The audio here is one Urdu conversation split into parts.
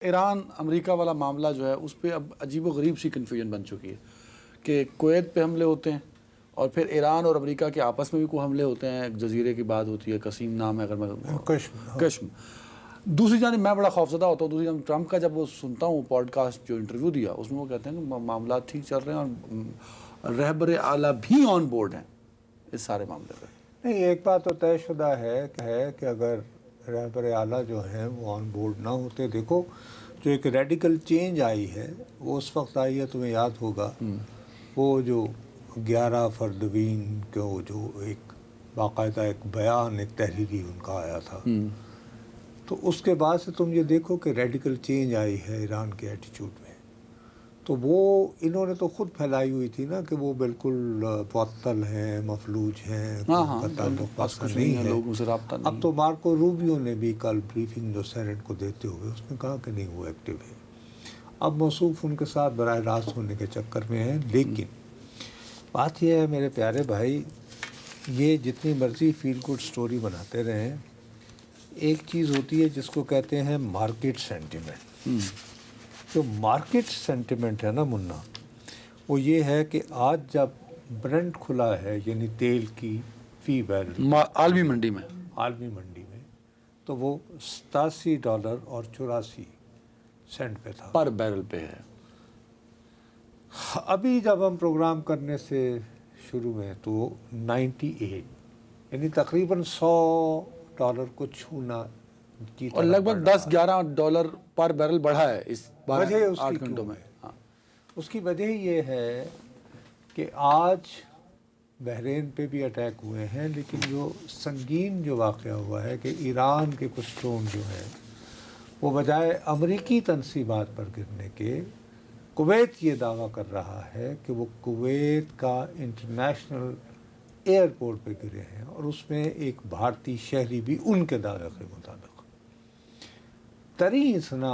ایران امریکہ والا معاملہ جو ہے اس پہ اب عجیب و غریب سی کنفیوژن بن چکی ہے کہ کویت پہ حملے ہوتے ہیں اور پھر ایران اور امریکہ کے آپس میں بھی کوئی حملے ہوتے ہیں. ایک جزیرے کی بات ہوتی ہے, قسیم نام ہے اگر میں کشم. دوسری جانب میں بڑا خوفزدہ ہوتا ہوں دوسری جانب ٹرمپ کا جب وہ سنتا ہوں پوڈ کاسٹ جو انٹرویو دیا اس میں وہ کہتے ہیں کہ معاملات ٹھیک چل رہے ہیں اور رہبر اعلیٰ بھی آن بورڈ ہیں اس سارے معاملے پہ. نہیں, ایک بات تو طے شدہ ہے کہ اگر رہبر اعلیٰ جو ہیں وہ آن بورڈ نہ ہوتے, دیکھو جو ایک ریڈیکل چینج آئی ہے وہ اس وقت آئی ہے, تمہیں یاد ہوگا وہ جو 11 فروری کو جو ایک باقاعدہ ایک بیان ایک تحریری ان کا آیا تھا, تو اس کے بعد سے تم یہ دیکھو کہ ریڈیکل چینج آئی ہے ایران کے ایٹیچیوڈ میں. تو وہ انہوں نے تو خود پھیلائی ہوئی تھی نا کہ وہ بالکل معطل ہیں, مفلوج ہیں, نہیں ہے لوگوں سے رابطہ نہیں. اب تو مارکو روبیو نے بھی کل بریفنگ جو سینٹ کو دیتے ہوئے اس نے کہا کہ نہیں وہ ایکٹیو ہے, اب موصوف ان کے ساتھ براہ راست ہونے کے چکر میں ہیں. لیکن بات یہ ہے میرے پیارے بھائی, یہ جتنی مرضی فیل گڈ سٹوری بناتے رہیں, ایک چیز ہوتی ہے جس کو کہتے ہیں مارکیٹ سینٹیمنٹ. جو مارکیٹ سینٹیمنٹ ہے نا منا, وہ یہ ہے کہ آج جب برنٹ کھلا ہے یعنی تیل کی فی بیرل عالمی منڈی میں تو وہ $87 اور 84 سینٹ پہ تھا, پر بیرل پہ ہے. ابھی جب ہم پروگرام کرنے سے شروع میں تو 98 یعنی تقریباً $100 کو چھونا اور لگ بھگ $10-11 پر بیرل بڑھا ہے اس 8 گھنٹوں میں. اس کی وجہ یہ ہے کہ آج بحرین پہ بھی اٹیک ہوئے ہیں, لیکن جو سنگین جو واقعہ ہوا ہے کہ ایران کے کچھ ڈرون جو ہیں وہ بجائے امریکی تنصیبات پر گرنے کے کویت یہ دعویٰ کر رہا ہے کہ وہ کویت کا انٹرنیشنل ایئرپورٹ پہ گرے ہیں, اور اس میں ایک بھارتی شہری بھی ان کے دعوے کے مطابق. تری اسنا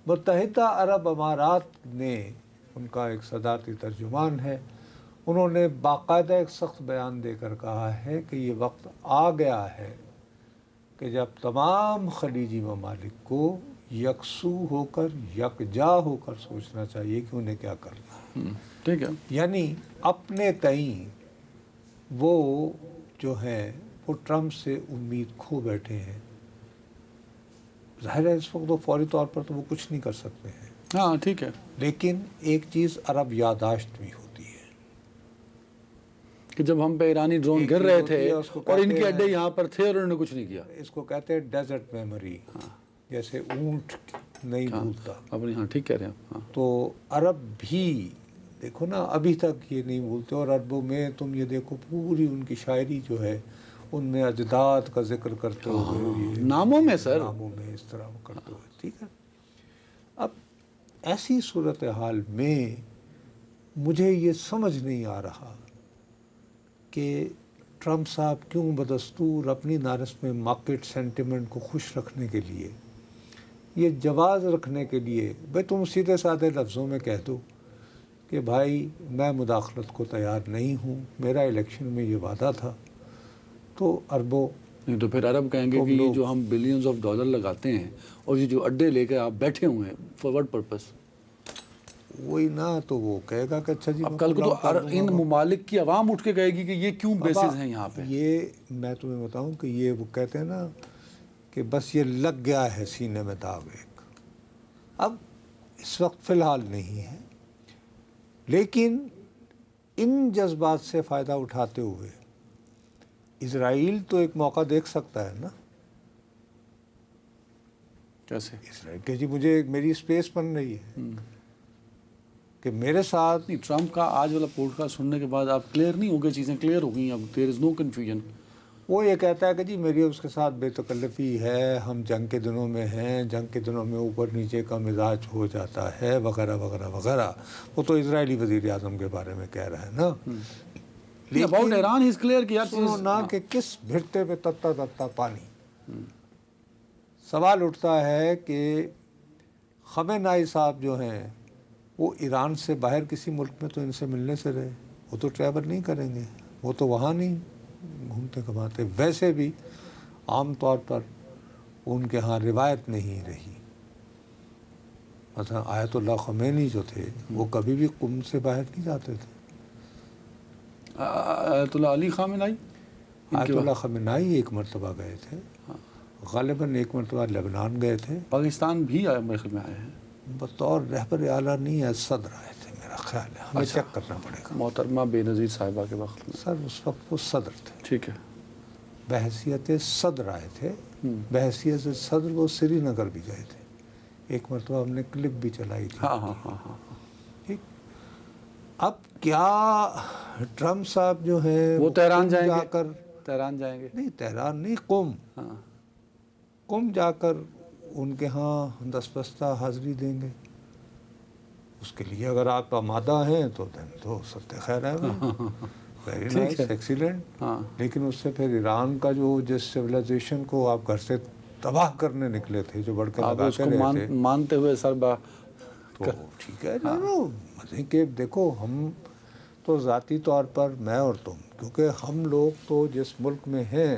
متحدہ عرب امارات نے, ان کا ایک صدارتی ترجمان ہے, انہوں نے باقاعدہ ایک سخت بیان دے کر کہا ہے کہ یہ وقت آ گیا ہے کہ جب تمام خلیجی ممالک کو یکسو ہو کر یکجا ہو کر سوچنا چاہیے کہ انہیں کیا کرنا ہے. ٹھیک ہے, یعنی اپنے تئیں وہ جو ہیں وہ ٹرمپ سے امید کھو بیٹھے ہیں. ظاہر ہے اس وقت تو فوری طور پر تو وہ کچھ نہیں کر سکتے ہیں. ہاں ٹھیک ہے, لیکن ایک چیز عرب یاداشت بھی ہوتی ہے کہ جب ہم پہ ایرانی ڈرون گر رہے تھے اور ان کے اڈے یہاں پر تھے اور انہوں نے کچھ نہیں کیا. اس کو کہتے ہیں ڈیزرٹ میموری, جیسے اونٹ نہیں بھولتا. ہاں ٹھیک کہہ رہے ہیں. تو عرب بھی دیکھو نا ابھی تک یہ نہیں بھولتے, اور عربوں میں تم یہ دیکھو پوری ان کی شاعری جو ہے ان میں اجداد کا ذکر کرتے ہوئے ناموں میں ناموں میں اس طرح کرتے ہوئے. ٹھیک ہے, اب ایسی صورتحال میں مجھے یہ سمجھ نہیں آ رہا کہ ٹرمپ صاحب کیوں بدستور اپنی نارس میں مارکیٹ سینٹیمنٹ کو خوش رکھنے کے لیے, یہ جواز رکھنے کے لیے, بھائی تم سیدھے سادھے لفظوں میں کہہ دو کہ بھائی میں مداخلت کو تیار نہیں ہوں, میرا الیکشن میں یہ وعدہ تھا. تو عربوں نہیں تو پھر عرب کہیں گے کہ یہ جو ہم بلینز آف ڈالر لگاتے ہیں اور یہ جو اڈے لے کے آپ بیٹھے ہوئے ہیں فار واٹ پرپس, وہی نہ تو وہ کہے گا کہ اچھا جی اب کل کو تو ان ممالک کی عوام اٹھ کے کہے گی کہ یہ کیوں بیسز ہیں یہاں پہ. یہ میں تمہیں بتاؤں کہ یہ وہ کہتے ہیں نا کہ بس یہ لگ گیا ہے سینے میں داغ ایک, اب اس وقت فی الحال نہیں ہے, لیکن ان جذبات سے فائدہ اٹھاتے ہوئے اسرائیل تو ایک موقع دیکھ سکتا ہے نا. کیسے اسرائیل کہ جی مجھے میری اسپیس بن رہی ہے کہ میرے ساتھ. نہیں, ٹرمپ کا آج والا پوڈ کاسٹ سننے کے بعد آپ کلیئر نہیں ہو گئے, چیزیں کلیئر ہو گئی, اب دیر از نو کنفیوژن. وہ یہ کہتا ہے کہ جی میری اس کے ساتھ بے تکلفی ہے, ہم جنگ کے دنوں میں ہیں, جنگ کے دنوں میں اوپر نیچے کا مزاج ہو جاتا ہے وغیرہ وغیرہ وغیرہ. وہ تو اسرائیلی وزیر اعظم کے بارے میں کہہ رہا ہے نا. اباؤٹ ایران از کلیئر کہ سنو نا کہ کس بھرتے پہ تتا تتا پانی. سوال اٹھتا ہے کہ خامنہئی صاحب جو ہیں وہ ایران سے باہر کسی ملک میں تو ان سے ملنے سے رہے, وہ تو ٹریول نہیں کریں گے, وہ تو وہاں نہیں گھومتے کماتے. ویسے بھی عام طور پر ان کے ہاں روایت نہیں رہی مثلا آیت اللہ خمینی جو تھے وہ کبھی بھی قم سے باہر نہیں جاتے تھے. آیت اللہ علی خامنائی آیت اللہ خمینائی ایک مرتبہ گئے تھے, غالباً ایک مرتبہ لبنان گئے تھے, پاکستان بھی میرے خیال میں آئے ہیں, بطور رہبر اعلیٰ نہیں ہے, صدر آئے تھے میرا خیال ہے, ہمیں چیک کرنا پڑے گا. محترمہ بے نظیر صاحبہ کے وقت میں. سر اس وقت وہ صدر تھے, ٹھیک ہے, بحیثیت صدر آئے تھے. بحیثیت صدر وہ سری نگر بھی گئے تھے, ایک مرتبہ ہم نے کلپ بھی چلائی تھی. ہاں ہاں ہاں ہاں. ٹھیک. اب کیا ٹرمپ صاحب جو ہیں وہ تہران جائیں جا گے, کر, تہران جائیں گے, نہیں تہران نہیں, قم, ہاں قم جا کر ان کے ہاں دستبستہ حاضری دیں گے. اس کے لیے اگر آپ آمادہ ہیں تو دن تو سب خیر ہے, ویری نائس, ایکسیلنٹ. ہاں. لیکن اس سے پھر ایران کا جو جس سویلائزیشن کو آپ گھر سے تباہ کرنے نکلے تھے, جو بڑھ کے آپ لگا اس کے کو رہے تھے, مانتے ہوئے سر تو ٹھیک ہے. مزے کہ دیکھو ہم تو ذاتی طور پر میں اور تم, کیونکہ ہم لوگ تو جس ملک میں ہیں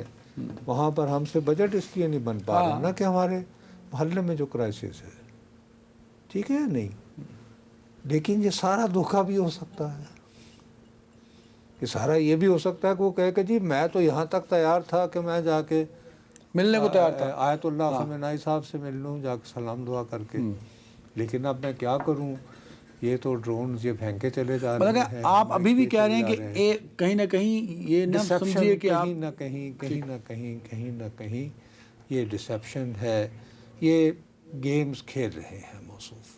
وہاں پر ہم سے بجٹ اس لیے نہیں بن پا رہا نا کہ ہمارے محلے میں جو کرائسس ہے, ٹھیک ہے نہیں. لیکن یہ سارا دھوکہ بھی ہو سکتا ہے, کہ سارا یہ بھی ہو سکتا ہے کہ وہ کہے کہ جی میں تو یہاں تک تیار تھا کہ میں جا کے ملنے کو تیار تھا, آیت اللہ خمینائی صاحب سے مل لوں جا کے سلام دعا کر کے, لیکن اب میں کیا کروں, یہ تو ڈرونز یہ پھینکے چلے جا رہے ہیں. آپ ابھی بھی کہہ رہے ہیں کہ کہیں نہ کہیں یہ نہ سمجھیے کہ کہیں نہ کہیں یہ ڈسیپشن ہے, یہ گیمز کھیل رہے ہیں موصوف.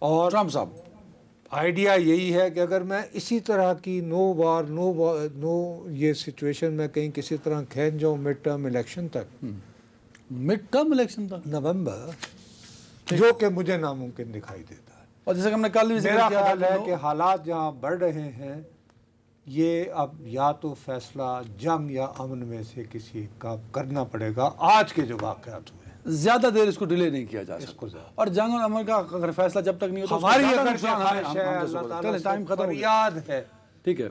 اور ٹرمپ صاحب آئیڈیا یہی ہے کہ اگر میں اسی طرح کی نو یہ سچویشن میں کہیں کسی طرح کھینچ جاؤں مڈ ٹرم الیکشن تک, مڈ ٹرم الیکشن تک نومبر, جو کہ مجھے ناممکن دکھائی دیتا ہے. اور جیسے کہ ہم نے کل بھی میرا خیال ہے کہ حالات جہاں بڑھ رہے ہیں, یہ اب یا تو فیصلہ جنگ یا امن میں سے کسی کا کرنا پڑے گا. آج کے جو واقعات ہوئے زیادہ دیر اس کو ڈیلے نہیں کیا جا سکتا, اور جنگ اور امن کا اگر فیصلہ جب تک نہیں ہوتا ہماری اگر خواہش ہے, اللہ تعالیٰ سے فریاد ہے, ٹھیک ہے.